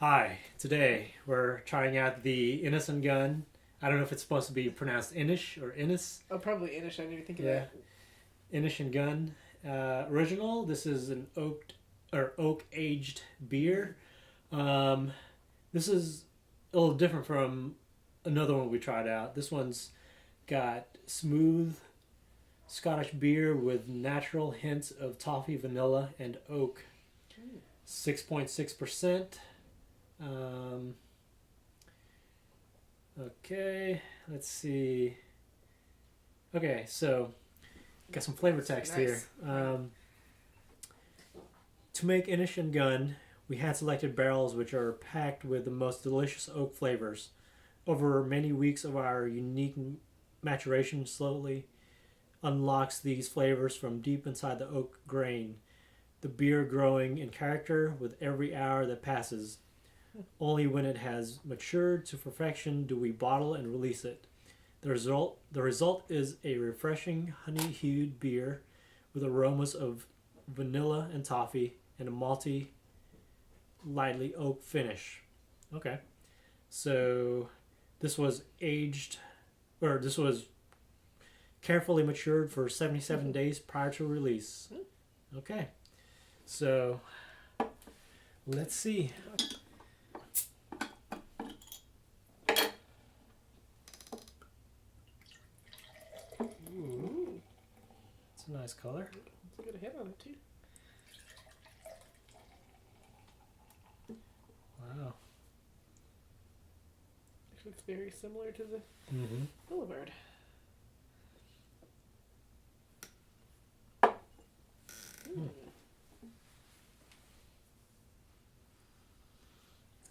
Hi, today we're trying out the Innis and Gunn. I don't know if it's supposed to be pronounced Innish or Innis. Oh, probably Innis. I didn't even think of Yeah, that. Innis and Gunn. Original. This is an oak aged beer. Um, this is a little different from another one we tried out. This one's got smooth Scottish beer with natural hints of toffee, vanilla, and oak. 6.6%. Um, okay, let's see. Okay, so got some flavor text Nice. here. To make Innis and Gunn, we had selected barrels which are packed with the most delicious oak flavors. Over many weeks of our unique maturation slowly unlocks these flavors from deep inside the oak grain. The beer growing in character with every hour that passes. Only when it has matured to perfection do we bottle and release it. The result is a refreshing honey-hued beer with aromas of vanilla and toffee and a malty, lightly oak finish. Okay, so this was carefully matured for 77 days prior to release. Okay, so let's see. Ooh. It's a nice color. It's a good hit on it, too. Wow. Actually, it's very similar to the Mm-hmm. Boulevard.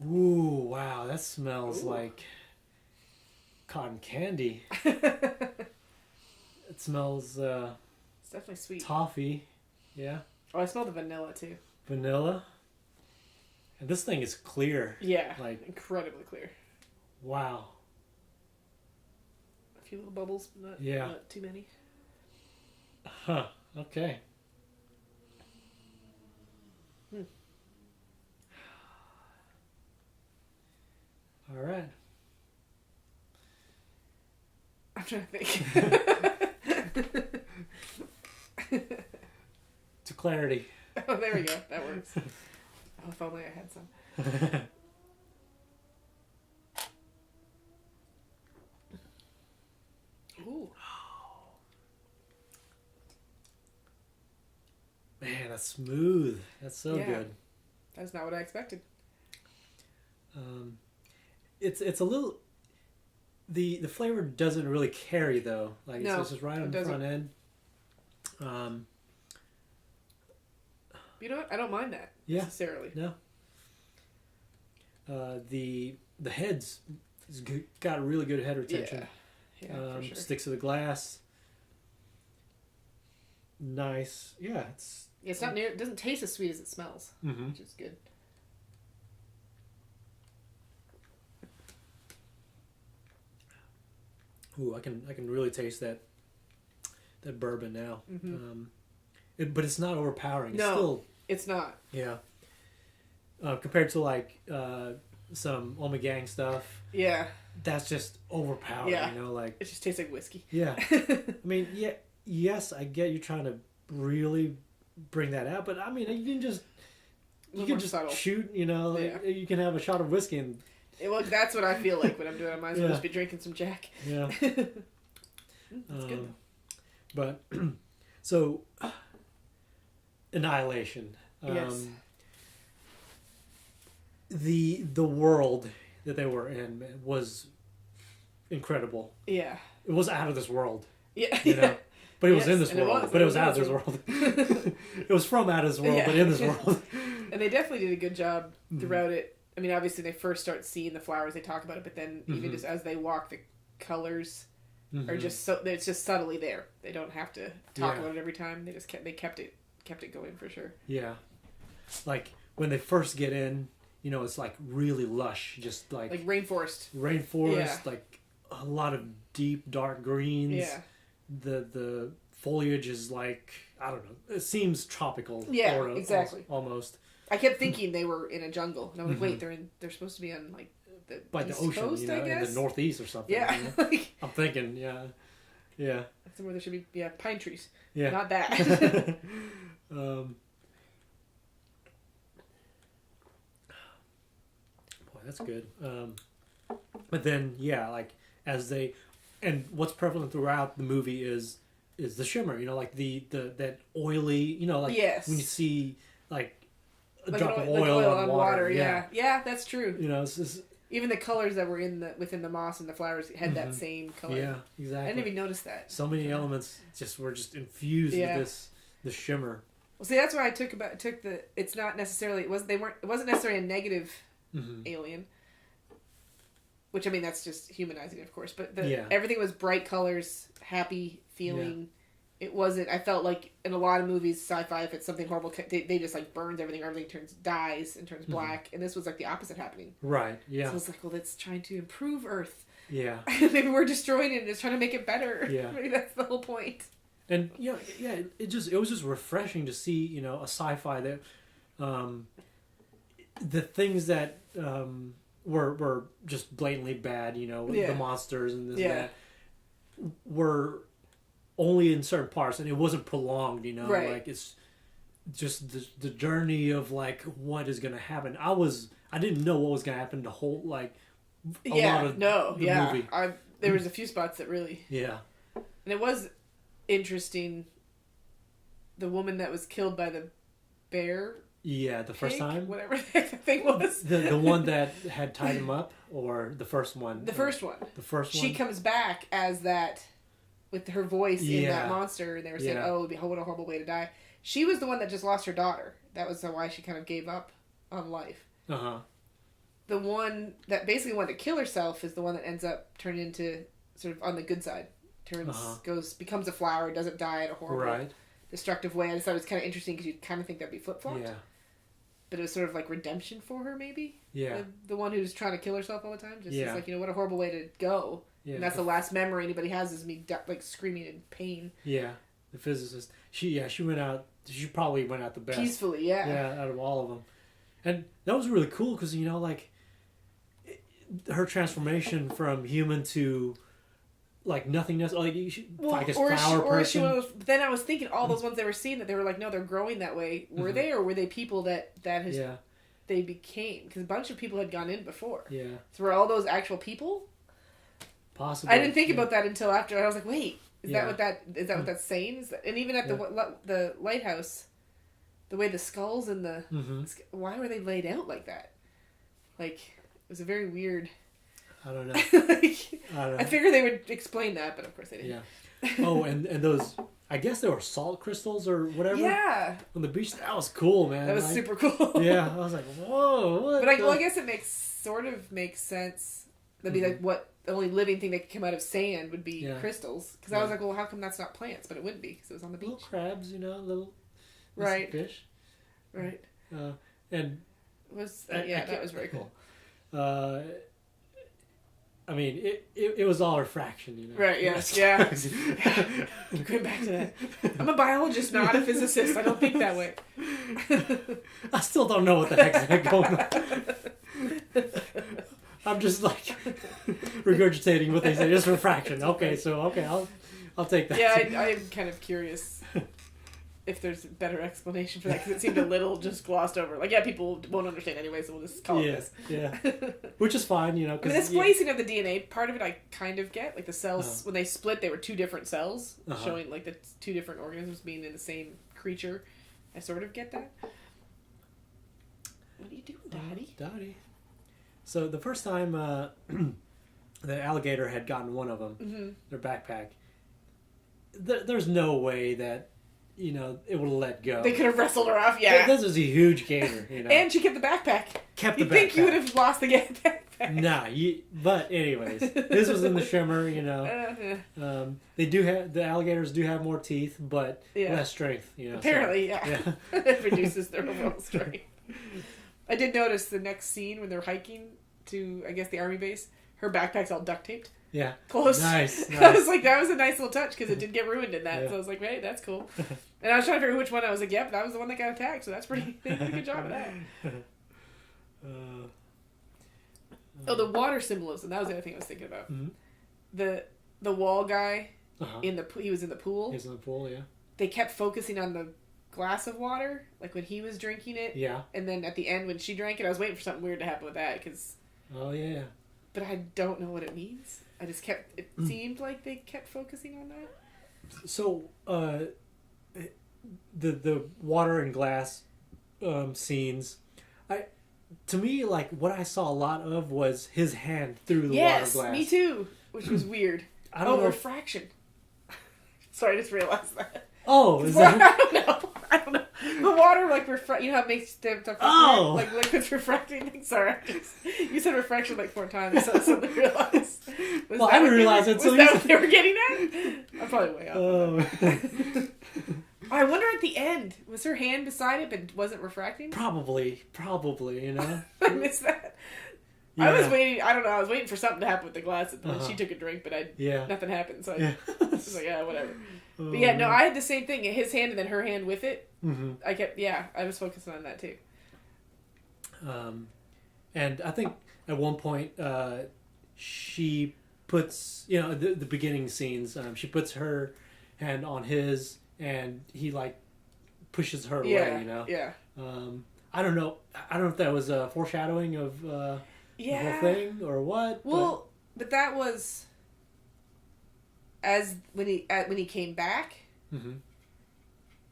Ooh, wow, that smells Ooh. like cotton candy. It smells It's definitely sweet. toffee. Yeah. Oh, I smell the vanilla, too. Vanilla. And this thing is clear. Yeah, Like, incredibly clear. wow. A few little bubbles, but Yeah. not too many. Huh. Okay. All right. I'm trying to think. To clarity. Oh, there we go. That works. Oh, if only I had some. Ooh. Man, that's smooth. That's so Yeah. good. That's not what I expected. It's a little. The flavor doesn't really carry though. Like No, it's just right on it the doesn't. front end. You know what? I don't mind that Yeah. necessarily. No. The head's got a really good head retention. Yeah, for sure. Sticks to the glass. Nice. Yeah, It's not near. It doesn't taste as sweet as it smells, Mm-hmm. which is good. Ooh, I can really taste that bourbon now. Mm-hmm. But it's not overpowering. It's No. still It's not. yeah. Compared to like some Omegang stuff, Yeah, that's just overpowering. Yeah. You know, like it just tastes like whiskey. yeah. I mean, yeah, yes, I get you trying to really bring that out, but I mean, you can just Subtle. shoot. You know, like, Yeah. you can have a shot of whiskey and Well, that's what I feel like when I'm doing it. I might as well Yeah. just be drinking some Jack. yeah. That's good. But so Annihilation. Yes. The world that they were in was incredible. Yeah. It was out of this world, Yeah. you know. But it was Yes, in this and it world. was. But It it was was out of in this this world. It was from out of this world, Yeah. but in this world. And they definitely did a good job Mm-hmm. throughout it. I mean, obviously, they first start seeing the flowers, they talk about it, but then even Mhm. just as they walk, the colors are Mhm. just so it's just subtly there. They don't have to talk Yeah. about it every time. They just kept it going for sure. Yeah. Like when they first get in, you know, it's like really lush, just like rainforest. rainforest, Yeah. like a lot of deep dark greens. Yeah. The foliage is like, I don't know, it seems tropical. Yeah, exactly. Almost. I kept thinking they were in a jungle, and I'm like, wait, they're supposed to be on like the by the East ocean, Coast, you know, I guess? in the Northeast or something. Yeah, You know? like, I'm thinking, yeah, somewhere there should be pine trees. yeah, Not that. boy, that's good. But then, like as they, and what's prevalent throughout the movie is the shimmer. You know, like the that oily. You know, like Yes. when you see like a Like drop of like oil on water. Yeah, that's true. You know, it's just, Even the colors that were within the moss and the flowers had that same color. yeah, exactly. I didn't even notice that. So many elements were just infused with this shimmer. Well, see, that's why I took the. It's not necessarily. It wasn't necessarily a negative alien. Which, I mean, that's just humanizing, of course. But everything was bright colors, happy feeling. Yeah. It wasn't... I felt like in a lot of movies, sci-fi, if it's something horrible, they just, like, burns everything. Everything dies and turns black. And this was, like, the opposite happening. Right, yeah. So it's like, well, it's trying to improve Earth. Yeah. Maybe we're destroying it and it's trying to make it better. Yeah. Maybe that's the whole point. And, it was just refreshing to see, you know, a sci-fi that... the things that... were just blatantly bad, you know, the monsters and this and that, were only in certain parts, and it wasn't prolonged, you know, like it's just the journey of like what is going to happen. I didn't know what was going to happen the whole like a lot of the movie. There was a few spots that really and it was interesting. The woman that was killed by the bear. Yeah, the first time? Whatever the thing was. The one that had tied him up, or the first one? The first one. The first one? She comes back as that, with her voice in that monster, and they were saying, oh, what a horrible way to die. She was the one that just lost her daughter. That was why she kind of gave up on life. Uh-huh. The one that basically wanted to kill herself is the one that ends up turning into, sort of on the good side. Becomes a flower, doesn't die in a horrible, destructive way. I just thought it was kind of interesting because you'd kind of think that'd be flip-flopped. Yeah. But it was sort of like redemption for her, maybe? Yeah. The one who's trying to kill herself all the time. Just it's like, you know, what a horrible way to go. Yeah. And that's the last memory anybody has is me, like, screaming in pain. Yeah. The physicist. She went out, she probably went out the best. Peacefully, yeah. Yeah, out of all of them. And that was really cool because, you know, like, her transformation from human to... like nothingness, like I guess flower person. Then I was thinking all those ones they were seeing that they were like, no, they're growing that way. Were they, or were they people that they became? Because a bunch of people had gone in before. Yeah. So were all those actual people? Possibly. I didn't think about that until after. I was like, wait, is that what that's saying? And even at the lighthouse, the way the skulls and the why were they laid out like that? Like it was a very weird. I don't know. I figured they would explain that, but of course they didn't. Yeah. Oh, and those, I guess they were salt crystals or whatever. Yeah. On the beach. That was cool, man. That was super cool. Yeah. I was like, whoa. What but I guess it makes sense. That'd be like what the only living thing that could come out of sand would be crystals. Because I was like, well, how come that's not plants? But it wouldn't be because it was on the beach. Little crabs, you know, little fish. Right. And that was very cool. I mean, it was all refraction, you know. Right, yes, yeah. Going back to that. I'm a biologist, not a physicist. I don't think that way. I still don't know what the heck's going on. I'm just like regurgitating what they say. Just refraction. Okay, I'll take that. Yeah, I'm kind of curious if there's a better explanation for that because it seemed a little just glossed over. Like, yeah, people won't understand anyway, so we'll just call it this. Yeah, which is fine, you know. I mean, the splicing of the DNA part of it, I kind of get. Like the cells when they split, they were two different cells, showing like the two different organisms being in the same creature. I sort of get that. What are you doing, Daddy? Daddy. So the first time the alligator had gotten one of them, their backpack. There's no way that. You know, it would have let go. They could have wrestled her off, yeah. This was a huge gator, you know. And she kept the backpack. You'd think you would have lost the backpack. Nah, but anyways, this was in the shimmer, you know. They do have, the alligators do have more teeth, but less strength, you know. Apparently, yeah. It reduces their overall strength. I did notice the next scene when they're hiking to, I guess, the army base, her backpack's all duct taped. Yeah. Close. Nice. I was like, that was a nice little touch because it did get ruined in that. Yeah. So I was like, hey, that's cool. And I was trying to figure which one. I was like, yep, that was the one that got attacked. So that's pretty. They did a good job of that. The water symbolism. That was the other thing I was thinking about. Mm-hmm. The wall guy he was in the pool. He was in the pool, yeah. They kept focusing on the glass of water, like when he was drinking it. Yeah. And then at the end when she drank it, I was waiting for something weird to happen with that because. Oh yeah. But I don't know what it means. I just kept. It seemed like they kept focusing on that. So, the water and glass scenes, to me, like what I saw a lot of was his hand through the water glass. Yes, me too. Which was weird. I don't know. Refraction. Sorry, I just realized that. Oh, is that? I don't know. The water, like, you know how it makes stuff like liquids refracting things? Sorry, you said refraction like 4 times, so I suddenly realized. I didn't realize it. Was that what they were getting at? I'm probably way off. Oh. I wonder at the end, was her hand beside it but wasn't refracting? Probably, you know? I missed that. Yeah. I was waiting, I don't know, I was waiting for something to happen with the glass. She took a drink, but nothing happened, so I was like, yeah, whatever. But yeah, no, I had the same thing. His hand and then her hand with it. Mm-hmm. I was focusing on that too. And I think at one point, she puts, you know, the beginning scenes, she puts her hand on his and he like pushes her away, you know? Yeah. I don't know if that was a foreshadowing of the whole thing or what. Well, but that was when he came back. Mm-hmm.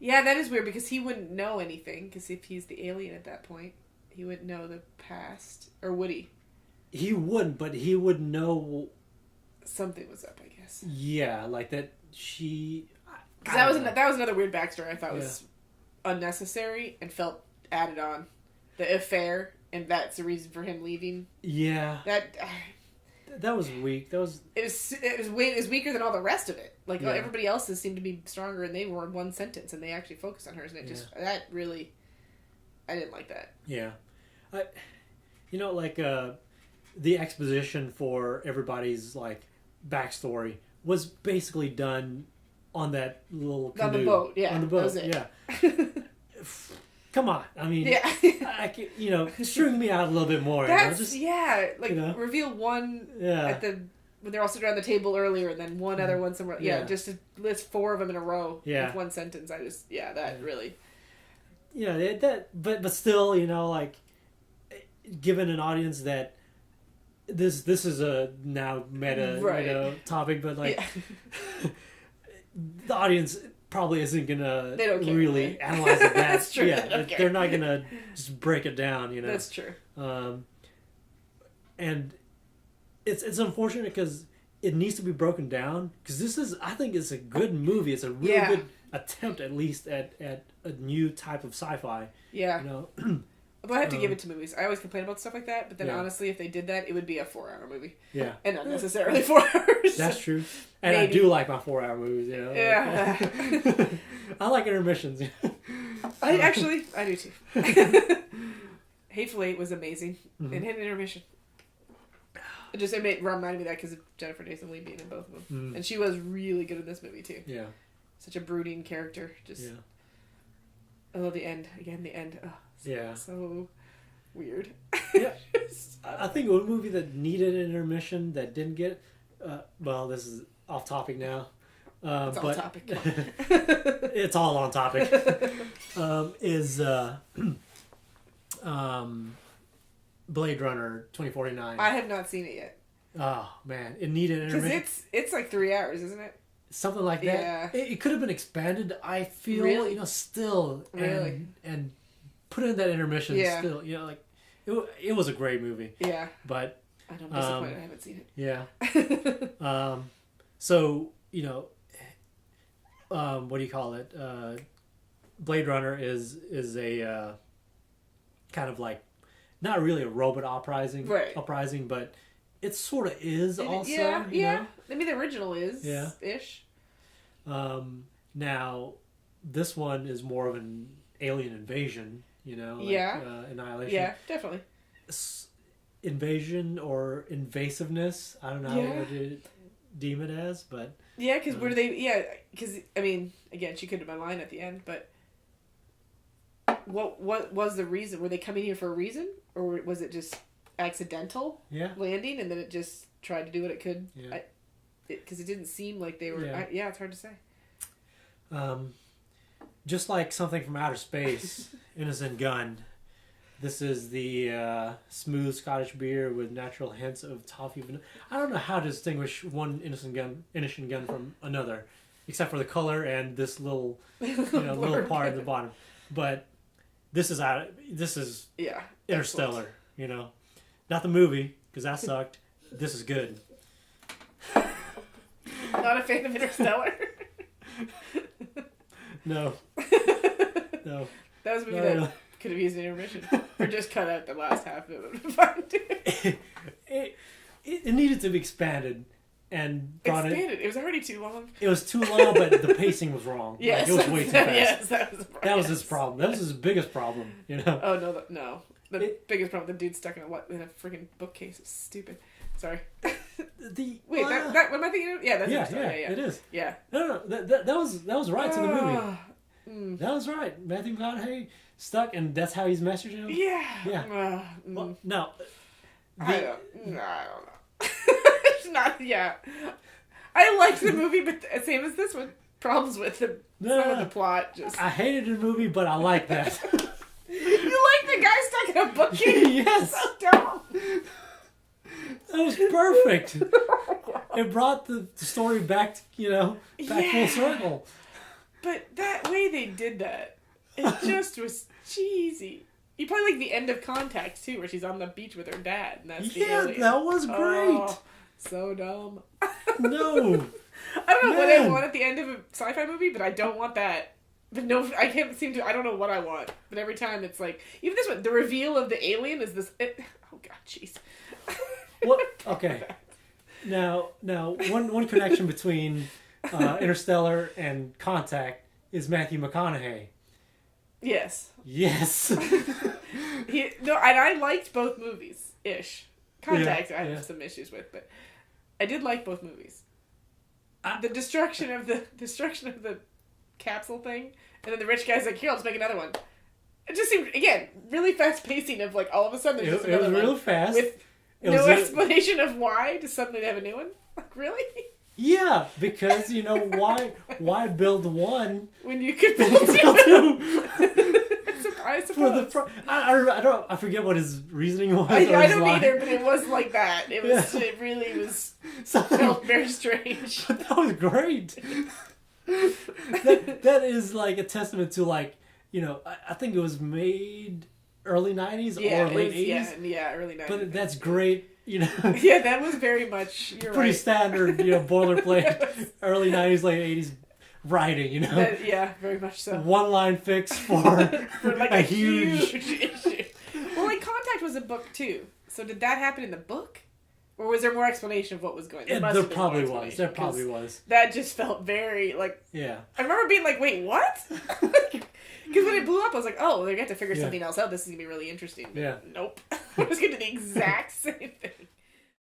Yeah, that is weird because he wouldn't know anything because if he's the alien at that point, he wouldn't know the past, or would he? He wouldn't, but he would know something was up, I guess. Yeah, like that she. That was another weird backstory I thought was unnecessary and felt added on. The affair, and that's the reason for him leaving. Yeah. That was weak. It was weaker than all the rest of it. Like everybody else's seemed to be stronger, and they were in one sentence, and they actually focused on hers, and that really, I didn't like that. Yeah, the exposition for everybody's like backstory was basically done on that little canoe. On the boat. Yeah, on the boat. That was it. Yeah. Come on, I mean, string me out a little bit more. That's reveal one at when they're all sitting around the table earlier, and then one other one somewhere. Yeah, just to list 4 of them in a row with one sentence. I just really. Yeah, but still, you know, like given an audience that this is a now meta topic, but like the audience probably isn't gonna really analyze it. That's true. Yeah, they're not gonna just break it down. You know, that's true. And it's unfortunate because it needs to be broken down because I think it's a good movie. It's a really good attempt, at least at a new type of sci-fi. Yeah. You know. But I have to give it to movies. I always complain about stuff like that, but then honestly, if they did that, it would be a 4-hour movie. Yeah. And not necessarily 4 hours. That's true. And maybe. I do like my 4-hour movies, you know. Yeah. I like intermissions. I do too. Hateful Eight was amazing. Mm-hmm. And hit an intermission. It reminded me of that because of Jennifer Jason Leigh being in both of them. Mm. And she was really good in this movie too. Yeah. Such a brooding character. I love the end. Again, the end. Oh, so weird. Yeah. I think one movie that needed an intermission that didn't get this is off topic now. It's on topic. It's all on topic. Is Blade Runner 2049. I have not seen it yet. Oh man, it needed an intermission. Because it's like 3 hours, isn't it? Something like that. Yeah. It could have been expanded, I feel, really? You know, still. Really? And put in that intermission still, you know, like, it was a great movie. Yeah. But. I don't disappoint, I haven't seen it. Yeah. So, you know, what do you call it? Blade Runner is a kind of like, not really a robot uprising, but it sort of is also. Yeah, you know? I mean, the original is ish. Now, this one is more of an alien invasion, you know? Like, Annihilation. Yeah, definitely. invasion or invasiveness. I don't know what you deem it as, but yeah, because were they? Yeah, because I mean, again, she could have been lying at the end, but what was the reason? Were they coming here for a reason, or was it just accidental landing, and then it just tried to do what it could? Yeah. Because it didn't seem like they were. Yeah, it's hard to say. Just like something from outer space, Innis and Gunn. This is the smooth Scottish beer with natural hints of toffee. I don't know how to distinguish one Innis and Gunn from another, except for the color and this little, little part at the bottom. But this is Interstellar. Excellent. Not the movie because that sucked. This is good. Not a fan of Interstellar. No. No. That was a movie that could have used an intermission. Or just cut out the last half of it. It needed to be expanded and brought expanded. It was already too long. It was too long, but the pacing was wrong. Yes. It was way too fast. Yes, that was the problem. That was his problem. That was his biggest problem, Oh, no. The biggest problem, the dude stuck in a freaking bookcase. It's stupid. Sorry. Wait, that what am I thinking of? Yeah, that's it is. Yeah. No, that was right to the movie. That was right. Matthew McConaughey stuck, and that's how he's messaging him. Yeah. Well, no. I don't know. It's not. Yeah. I liked the movie, but same as this one, problems with some of the plot. Just I hated the movie, but I like that. You like the guy stuck in a bookcase? Yes. So dumb. That was perfect. It brought the story back, full circle. But that way they did that, it just was cheesy. You probably like the end of Contact too, where she's on the beach with her dad, and that's the alien. That was great. Oh, so dumb. No. I don't know what I want at the end of a sci-fi movie, but I don't want that. But no, I can't seem to. I don't know what I want. But every time it's like, even this one, the reveal of the alien is this. Oh god, jeez. What? Okay. Now, one connection between Interstellar and Contact is Matthew McConaughey. Yes. Yes. And I liked both movies ish. Contact, I have some issues with, but I did like both movies. The destruction of the capsule thing, and then the rich guy's like, "Here, I'll just make another one." It just seemed, again, really fast pacing of like all of a sudden there's just another one. It was real fast. With no explanation of why. Just suddenly they have a new one. Like, really? Yeah, because why build one when you could build two? I suppose. I forget what his reasoning was. I don't either, but it was like that. It was. Yeah. It really was. Felt very strange. But that was great. that is like a testament to I think it was made early 90s or late 80s. Yeah, early 90s. But that's great, Yeah, that was very much. You're pretty right. Standard, boilerplate, early 90s, late 80s writing, yeah, very much so. One line fix for like a huge issue. Well, like Contact was a book too. So did that happen in the book? Or was there more explanation of what was going on? There probably was. There probably was. That just felt very, Yeah. I remember being like, wait, what? Because when it blew up, I was like, oh, they're going to have to figure something else out. This is going to be really interesting. Yeah. Nope. I was going to do the exact same thing.